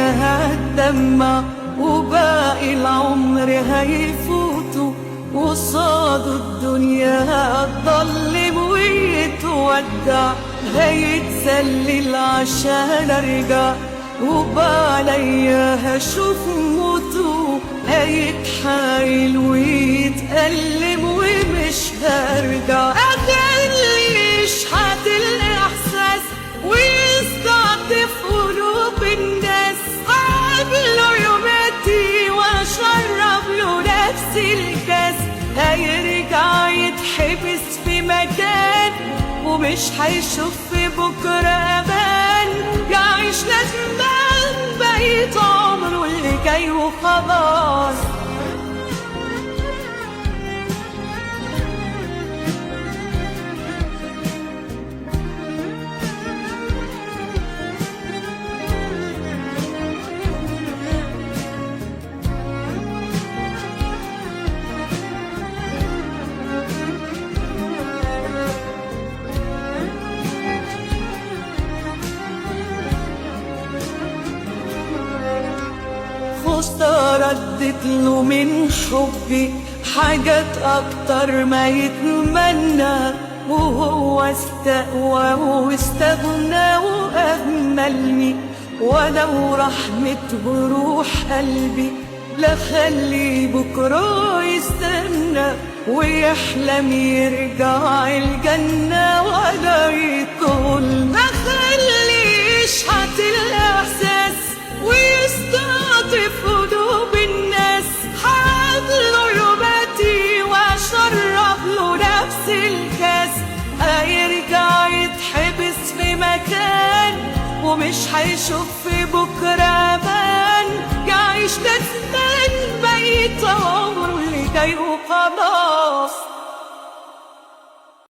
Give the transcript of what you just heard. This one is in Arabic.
هتدمع وباقي العمر هيفوته، وصاد الدنيا هتضلم ويتودع، هيتسلل عشان ارجع وبعليا هشوف موته، هيتحايل ويتألم ومش هرجع. اخلي يشحت الاحساس ويستعطف قلوب الناس، قبله يوماتي واشرب له نفس الكاس، هيرجع يتحبس في مكان ومش هيشوف في بكره امان، يعيش ندمان بقيت عمره اللي جاي وخلاص. ردت له من حبي حاجات اكتر ما يتمنى، وهو استقوى واستغنى واهملني، ولو رحمته روح قلبي لا خلي بكره يستنى ويحلم يرجع الجنه ولا يطول. اخلي يشحت الاحساس ويستعطف قلوب الناس، حاضله يوماتي واشرب له نفس الكاس، هيرجع يتحبس في مكان ومش هيشوف في بكره امان، يعيش ندمان بقيت عمره اللي جاي وخلاص.